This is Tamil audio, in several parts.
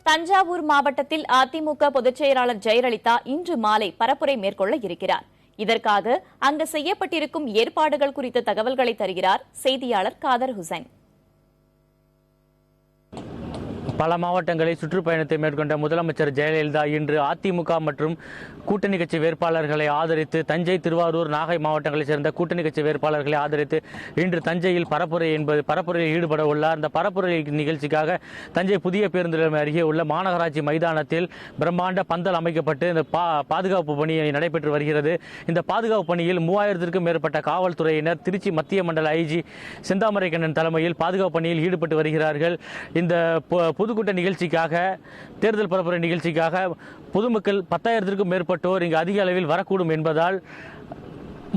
தஞ்சாவூர் மாவட்டத்தில் அதிமுக பொதுச் செயலாளர் ஜெயலலிதா இன்று மாலை பரப்புரை மேற்கொள்ள இருக்கிறார். இதற்காக அங்கு செய்யப்பட்டிருக்கும் ஏற்பாடுகள் குறித்த தகவல்களை தருகிறார் செய்தியாளர் காதர் ஹுசைன். பல மாவட்டங்களில் சுற்றுப்பயணத்தை மேற்கொண்ட முதலமைச்சர் ஜெயலலிதா இன்று அதிமுக மற்றும் கூட்டணி கட்சி வேட்பாளர்களை ஆதரித்து தஞ்சை, திருவாரூர், நாகை மாவட்டங்களைச் சேர்ந்த கூட்டணி கட்சி வேட்பாளர்களை ஆதரித்து இன்று தஞ்சையில் பரப்புரையில் ஈடுபட உள்ளார். அந்த பரப்புரை நிகழ்ச்சிக்காக தஞ்சை புதிய பேருந்து நிலையம் அருகே உள்ள மாநகராட்சி மைதானத்தில் பிரம்மாண்ட பந்தல் அமைக்கப்பட்டு இந்த பாதுகாப்பு பணி நடைபெற்று வருகிறது. இந்த பாதுகாப்பு பணியில் 3000க்கும் மேற்பட்ட காவல்துறையினர் திருச்சி மத்திய மண்டல ஐஜி செந்தாமரைக்கண்ணன் தலைமையில் பாதுகாப்பு பணியில் ஈடுபட்டு வருகிறார்கள். இந்த பொதுக்கூட்ட நிகழ்ச்சிக்காக, தேர்தல் பரப்புரை நிகழ்ச்சிக்காக பொதுமக்கள் 10,000க்கும் மேற்பட்டோர் இங்கு அதிக அளவில் வரக்கூடும் என்பதால்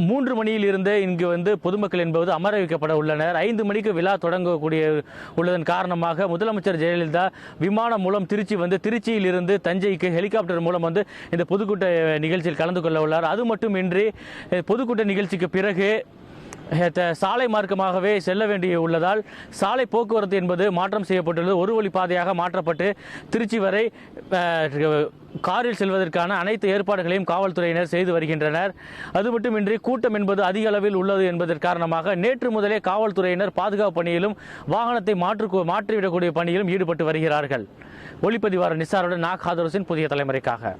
3 மணியில் இருந்து இங்கு பொதுமக்கள் என்பது அமர வைக்கப்பட உள்ளனர். 5 மணிக்கு விழா தொடங்கக்கூடிய உள்ளதன் காரணமாக முதலமைச்சர் ஜெயலலிதா விமானம் மூலம் திருச்சியில் இருந்து தஞ்சைக்கு ஹெலிகாப்டர் மூலம் இந்த பொதுக்கூட்ட நிகழ்ச்சியில் கலந்து கொள்ள உள்ளார். அது மட்டுமின்றி பொதுக்கூட்ட நிகழ்ச்சிக்கு பிறகு சாலை மார்க்கமாகவே செல்ல வேண்டிய உள்ளதால் சாலை போக்குவரத்து என்பது மாற்றம் செய்யப்பட்டுள்ளது. ஒரு வழி பாதையாக மாற்றப்பட்டு திருச்சி வரை காரில் செல்வதற்கான அனைத்து ஏற்பாடுகளையும் காவல்துறையினர் செய்து வருகின்றனர். அது மட்டுமின்றி கூட்டம் என்பது அதிக அளவில் உள்ளது என்பதன் காரணமாக நேற்று முதலே காவல்துறையினர் பாதுகாப்பு பணியிலும் வாகனத்தை மாற்றிவிடக்கூடிய பணியிலும் ஈடுபட்டு வருகிறார்கள். ஒளிப்பதிவாளர் நிசாருடன் காதர் ஹுசைன், புதிய தலைமுறைக்காக.